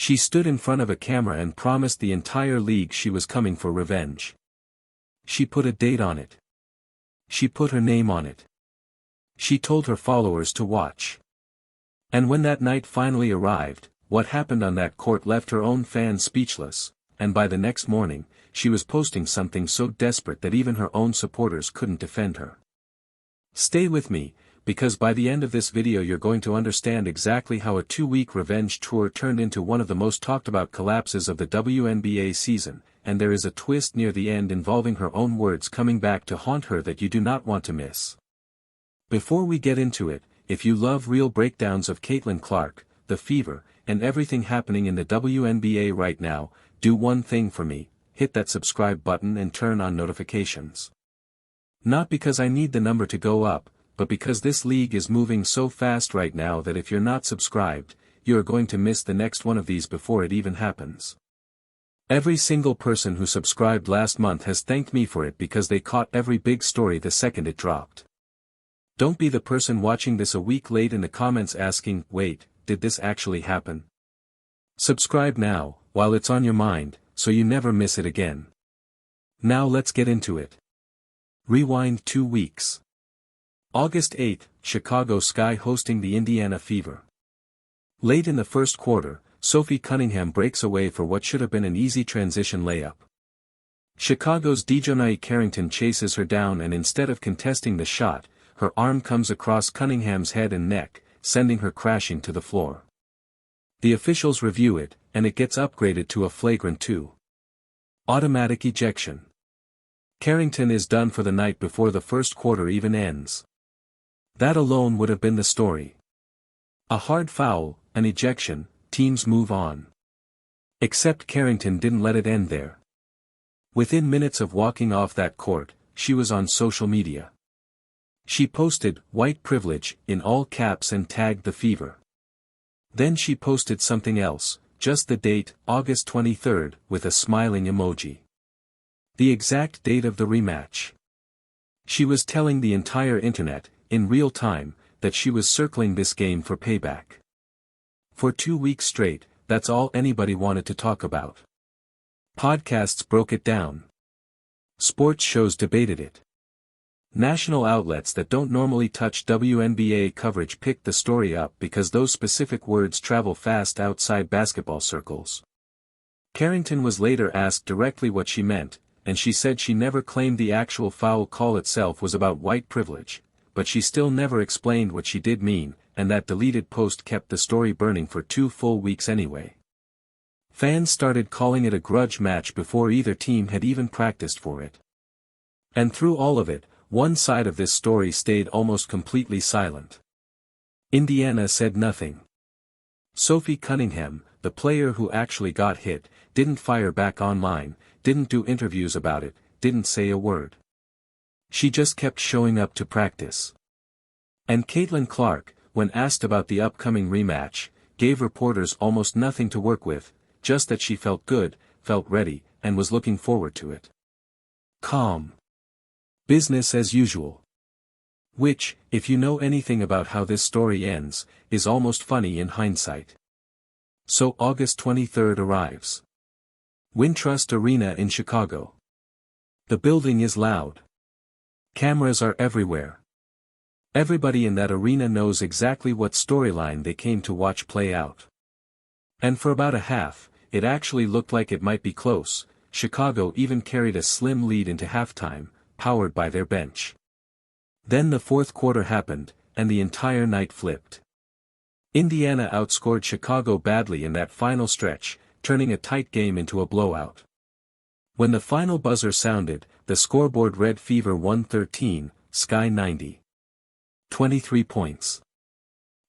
She stood in front of a camera and promised the entire league she was coming for revenge. She put a date on it. She put her name on it. She told her followers to watch. And when that night finally arrived, what happened on that court left her own fans speechless, and by the next morning, she was posting something so desperate that even her own supporters couldn't defend her. Stay with me, because by the end of this video you're going to understand exactly how a 2-week revenge tour turned into one of the most talked about collapses of the WNBA season, and there is a twist near the end involving her own words coming back to haunt her that you do not want to miss. Before we get into it, if you love real breakdowns of Caitlin Clark, the Fever, and everything happening in the WNBA right now, do one thing for me, hit that subscribe button and turn on notifications. Not because I need the number to go up, but because this league is moving so fast right now that if you're not subscribed, you are going to miss the next one of these before it even happens. Every single person who subscribed last month has thanked me for it because they caught every big story the second it dropped. Don't be the person watching this a week late in the comments asking, wait, did this actually happen? Subscribe now, while it's on your mind, so you never miss it again. Now let's get into it. Rewind 2 weeks. August 8, Chicago Sky hosting the Indiana Fever. Late in the first quarter, Sophie Cunningham breaks away for what should have been an easy transition layup. Chicago's DiJonai Carrington chases her down and instead of contesting the shot, her arm comes across Cunningham's head and neck, sending her crashing to the floor. The officials review it, and it gets upgraded to a flagrant 2. Automatic ejection. Carrington is done for the night before the first quarter even ends. That alone would have been the story. A hard foul, an ejection, teams move on. Except Carrington didn't let it end there. Within minutes of walking off that court, she was on social media. She posted, "White privilege," in all caps and tagged the Fever. Then she posted something else, just the date, August 23rd, with a smiling emoji. The exact date of the rematch. She was telling the entire internet, in real time, that she was circling this game for payback. For 2 weeks straight, that's all anybody wanted to talk about. Podcasts broke it down. Sports shows debated it. National outlets that don't normally touch WNBA coverage picked the story up because those specific words travel fast outside basketball circles. Carrington was later asked directly what she meant, and she said she never claimed the actual foul call itself was about white privilege, but she still never explained what she did mean, and that deleted post kept the story burning for 2 full weeks anyway. Fans started calling it a grudge match before either team had even practiced for it. And through all of it, one side of this story stayed almost completely silent. Indiana said nothing. Sophie Cunningham, the player who actually got hit, didn't fire back online, didn't do interviews about it, didn't say a word. She just kept showing up to practice. And Caitlin Clark, when asked about the upcoming rematch, gave reporters almost nothing to work with, just that she felt good, felt ready, and was looking forward to it. Calm. Business as usual. Which, if you know anything about how this story ends, is almost funny in hindsight. So August 23rd arrives. Wintrust Arena in Chicago. The building is loud. Cameras are everywhere. Everybody in that arena knows exactly what storyline they came to watch play out. And for about a half, it actually looked like it might be close. Chicago even carried a slim lead into halftime, powered by their bench. Then the fourth quarter happened, and the entire night flipped. Indiana outscored Chicago badly in that final stretch, turning a tight game into a blowout. When the final buzzer sounded, the scoreboard read Fever 113, Sky 90. 23 points.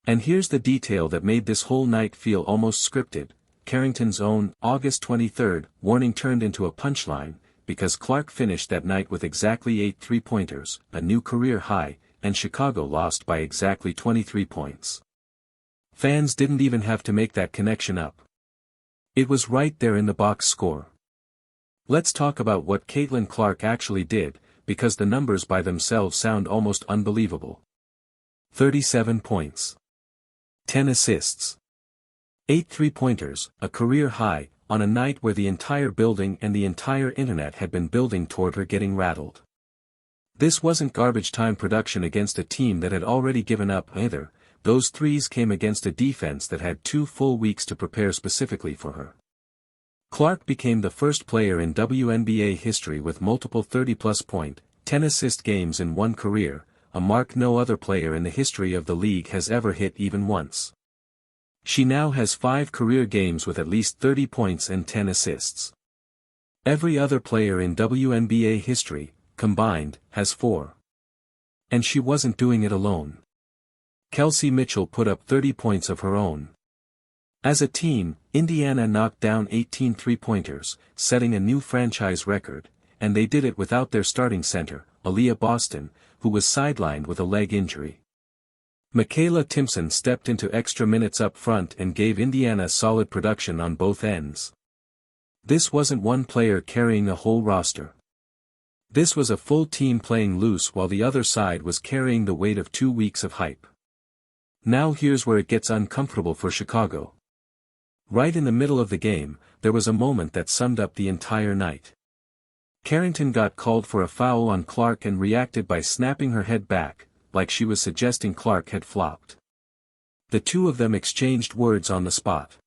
And here's the detail that made this whole night feel almost scripted. Carrington's own, August 23rd, warning turned into a punchline, because Clark finished that night with exactly 8 3-pointers, a new career high, and Chicago lost by exactly 23 points. Fans didn't even have to make that connection up. It was right there in the box score. Let's talk about what Caitlin Clark actually did, because the numbers by themselves sound almost unbelievable. 37 points. 10 assists. 8 3-pointers, a career high, on a night where the entire building and the entire internet had been building toward her getting rattled. This wasn't garbage time production against a team that had already given up either. Those threes came against a defense that had 2 full weeks to prepare specifically for her. Clark became the first player in WNBA history with multiple 30-plus point, 10-assist games in one career, a mark no other player in the history of the league has ever hit even once. She now has 5 career games with at least 30 points and 10 assists. Every other player in WNBA history, combined, has 4. And she wasn't doing it alone. Kelsey Mitchell put up 30 points of her own. As a team, Indiana knocked down 18 3-pointers, setting a new franchise record, and they did it without their starting center, Aaliyah Boston, who was sidelined with a leg injury. Michaela Timpson stepped into extra minutes up front and gave Indiana solid production on both ends. This wasn't one player carrying a whole roster. This was a full team playing loose while the other side was carrying the weight of 2 weeks of hype. Now here's where it gets uncomfortable for Chicago. Right in the middle of the game, there was a moment that summed up the entire night. Carrington got called for a foul on Clark and reacted by snapping her head back, like she was suggesting Clark had flopped. The two of them exchanged words on the spot.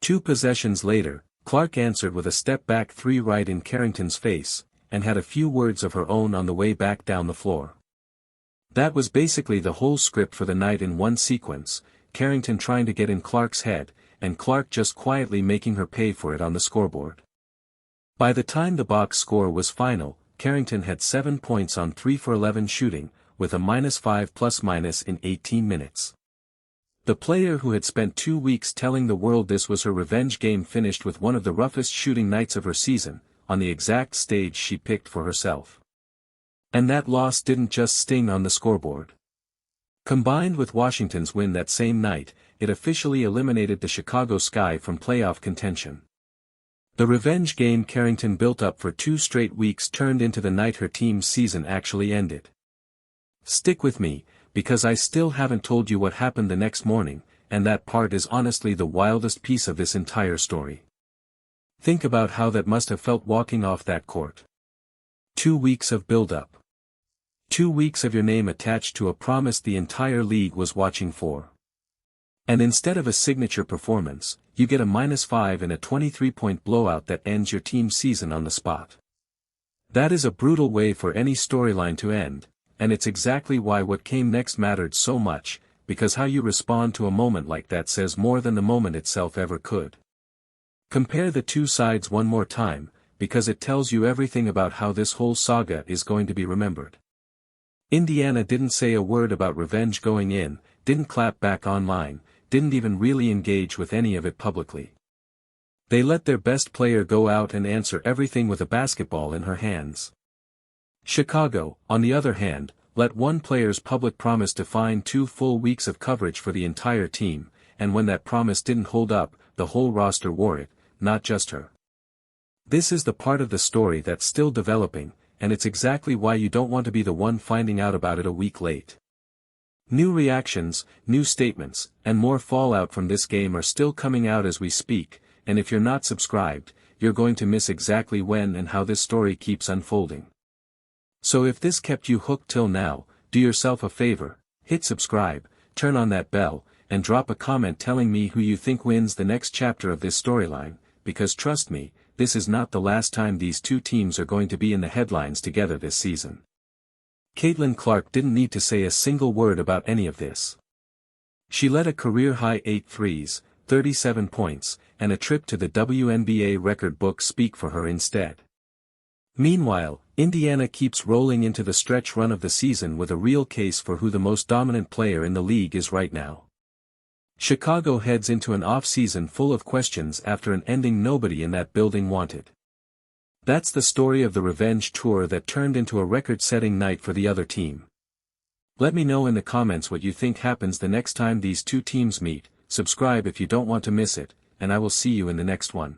2 possessions later, Clark answered with a step-back 3 right in Carrington's face, and had a few words of her own on the way back down the floor. That was basically the whole script for the night in one sequence, Carrington trying to get in Clark's head, and Clark just quietly making her pay for it on the scoreboard. By the time the box score was final, Carrington had 7 points on 3 for 11 shooting, with a -5 ± in 18 minutes. The player who had spent 2 weeks telling the world this was her revenge game finished with one of the roughest shooting nights of her season, on the exact stage she picked for herself. And that loss didn't just sting on the scoreboard. Combined with Washington's win that same night, it officially eliminated the Chicago Sky from playoff contention. The revenge game Carrington built up for 2 straight weeks turned into the night her team's season actually ended. Stick with me, because I still haven't told you what happened the next morning, and that part is honestly the wildest piece of this entire story. Think about how that must have felt walking off that court. 2 weeks of build-up. 2 weeks of your name attached to a promise the entire league was watching for. And instead of a signature performance, you get a -5 and a 23-point blowout that ends your team's season on the spot. That is a brutal way for any storyline to end, and it's exactly why what came next mattered so much, because how you respond to a moment like that says more than the moment itself ever could. Compare the 2 sides one more time, because it tells you everything about how this whole saga is going to be remembered. Indiana didn't say a word about revenge going in, didn't clap back online, didn't even really engage with any of it publicly. They let their best player go out and answer everything with a basketball in her hands. Chicago, on the other hand, let one player's public promise define 2 full weeks of coverage for the entire team, and when that promise didn't hold up, the whole roster wore it, not just her. This is the part of the story that's still developing, and it's exactly why you don't want to be the one finding out about it a week late. New reactions, new statements, and more fallout from this game are still coming out as we speak, and if you're not subscribed, you're going to miss exactly when and how this story keeps unfolding. So if this kept you hooked till now, do yourself a favor, hit subscribe, turn on that bell, and drop a comment telling me who you think wins the next chapter of this storyline, because trust me, this is not the last time these 2 teams are going to be in the headlines together this season. Caitlin Clark didn't need to say a single word about any of this. She let a career-high 8 threes, 37 points, and a trip to the WNBA record book speak for her instead. Meanwhile, Indiana keeps rolling into the stretch run of the season with a real case for who the most dominant player in the league is right now. Chicago heads into an off-season full of questions after an ending nobody in that building wanted. That's the story of the revenge tour that turned into a record-setting night for the other team. Let me know in the comments what you think happens the next time these 2 teams meet, subscribe if you don't want to miss it, and I will see you in the next one.